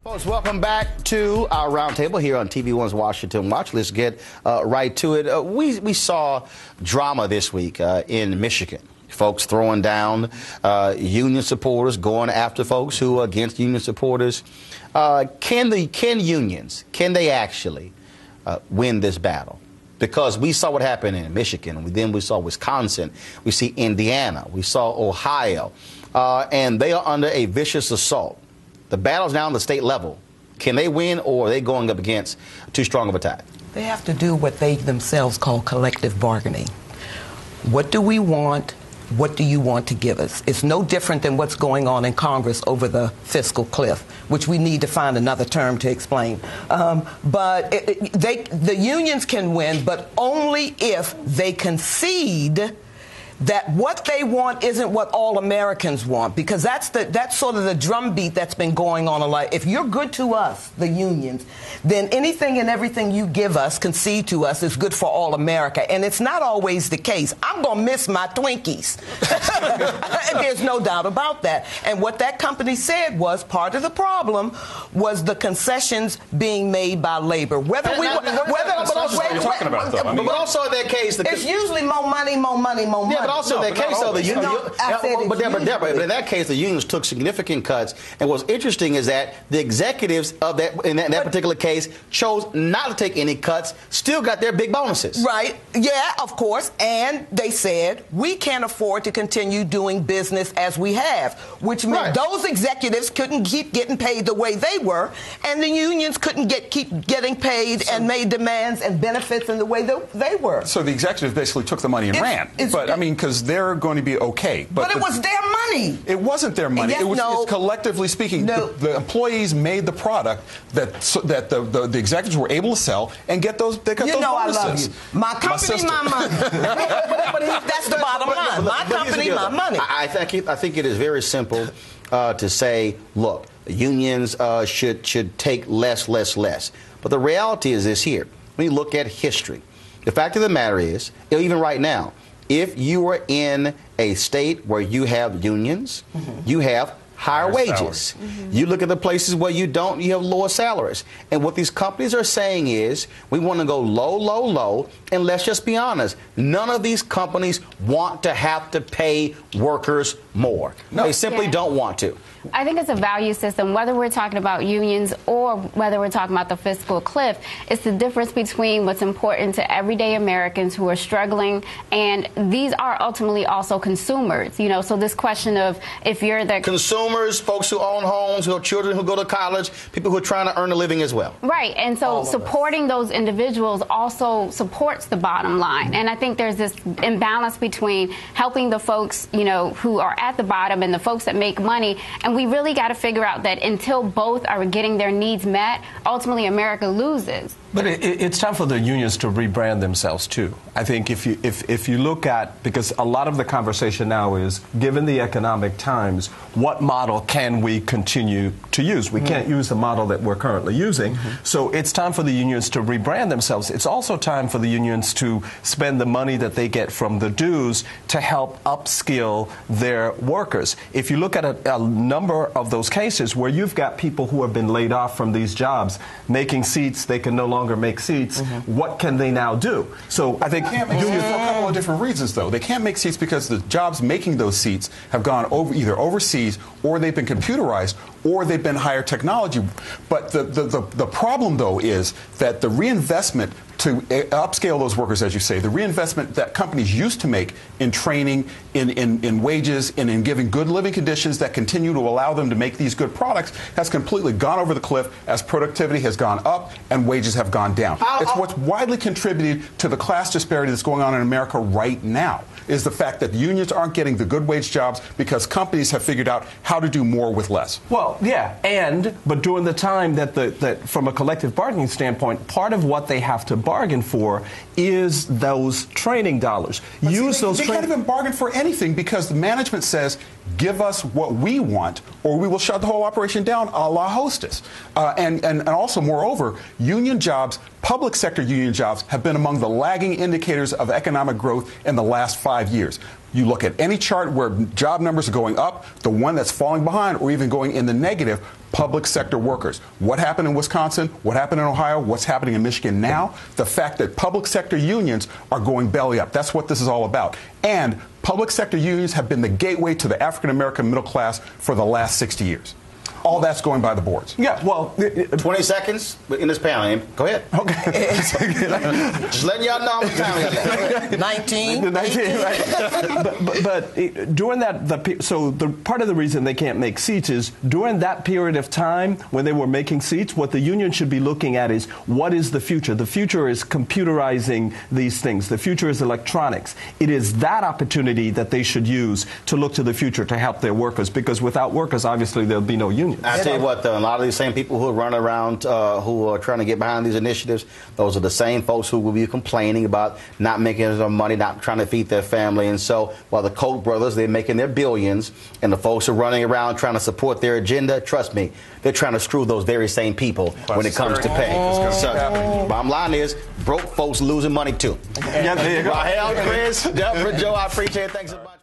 Folks, welcome back to our roundtable here on TV1's Washington Watch. Let's get right to it. We saw drama this week in Michigan. Folks throwing down union supporters, going after folks who are against union supporters. Can unions actually win this battle? Because we saw what happened in Michigan. Then we saw Wisconsin. We see Indiana. We saw Ohio. And they are under a vicious assault. The battle's now on the state level. Can they win, or are they going up against too strong of a tide? They have to do what they themselves call collective bargaining. What do we want? What do you want to give us? It's no different than what's going on in Congress over the fiscal cliff, which we need to find another term to explain. But the unions can win, but only if they concede that what they want isn't what all Americans want, because that's sort of the drumbeat that's been going on a lot. If you're good to us, the unions, then anything and everything you give us, concede to us, is good for all America. And it's not always the case. I'm going to miss my Twinkies. There's no doubt about that. And what that company said was part of the problem was the concessions being made by labor. But also in that case, it's usually more money, more money, more money. But also in that case, though, the union. But in that case, the unions took significant cuts. And what's interesting is that the executives of that particular case chose not to take any cuts, still got their big bonuses. Right. Yeah, of course. And they said, we can't afford to continue doing business as we have, which meant those executives couldn't keep getting paid the way they were, and the unions couldn't keep getting paid and made demands and benefits in the way that they were. So the executives basically took the money and ran. But, I mean, because they're going to be okay. But it was their money. It wasn't their money. It's collectively speaking. The employees made the product that the executives were able to sell and get those. They got those bonuses. I love you. My company, my money. That's the bottom line. My company, my money. I think it is very simple to say, look, unions should take less. But the reality is this here. When you look at history, the fact of the matter is, even right now, if you are in a state where you have unions, you have higher wages. You look at the places where you don't, you have lower salaries. And what these companies are saying is, we want to go low, and let's just be honest, none of these companies want to have to pay workers more. No. They simply don't want to. I think it's a value system, whether we're talking about unions or whether we're talking about the fiscal cliff. It's the difference between what's important to everyday Americans who are struggling, and these are ultimately also consumers. You know, so this question of if you're the consumers, folks who own homes, who have children who go to college, people who are trying to earn a living as well. Right, and so supporting those individuals also supports the bottom line. And I think there's this imbalance between helping the folks, you know, who are at the bottom and the folks that make money. And we really got to figure out that until both are getting their needs met, ultimately America loses. But it's time for the unions to rebrand themselves too. I think if you look at, because a lot of the conversation now is, given the economic times, what model can we continue to use? We can't use the model that we're currently using. So it's time for the unions to rebrand themselves. It's also time for the unions to spend the money that they get from the dues to help upskill their workers. If you look at a number of those cases where you've got people who have been laid off from these jobs, making seats they can no longer make seats, what can they now do? So I think unions, for a couple of different reasons, though. They can't make seats because the jobs making those seats have gone either overseas, or they've been computerized, or they've been higher technology. But the problem, though, is that the reinvestment to upscale those workers, as you say, the reinvestment that companies used to make in training, in wages, and in giving good living conditions that continue to allow them to make these good products has completely gone over the cliff as productivity has gone up and wages have gone down. It's what's widely contributed to the class disparity that's going on in America right now, is the fact that the unions aren't getting the good wage jobs because companies have figured out how to do more with less. Well, yeah, but during the time that from a collective bargaining standpoint, part of what they have to bargain for is those training dollars. They can't even bargain for anything because the management says, give us what we want or we will shut the whole operation down, a la Hostess. And also, moreover, union jobs, public sector union jobs, have been among the lagging indicators of economic growth in the last 5 years. You look at any chart where job numbers are going up, the one that's falling behind or even going in the negative, public sector workers. What happened in Wisconsin? What happened in Ohio? What's happening in Michigan now? The fact that public sector unions are going belly up. That's what this is all about. And public sector unions have been the gateway to the African American middle class for the last 60 years. All that's going by the boards. Yeah, well... 20 seconds in this panel, Amy. Go ahead. Okay. Just letting y'all know how much time we got. 19. Right. But during that, so the part of the reason they can't make seats is during that period of time when they were making seats, what the union should be looking at is what is the future? The future is computerizing these things. The future is electronics. It is that opportunity that they should use to look to the future to help their workers, because without workers, obviously, there'll be no union. I tell you what, though, a lot of these same people who are running around, who are trying to get behind these initiatives, those are the same folks who will be complaining about not making enough money, not trying to feed their family. And so while the Koch brothers, they're making their billions, and the folks are running around trying to support their agenda, trust me, they're trying to screw those very same people when it comes to pay. So, bottom line is, broke folks losing money, too. Yeah, there you go. Rahiel, Chris, Deborah, Joe, I appreciate it. Thanks so much.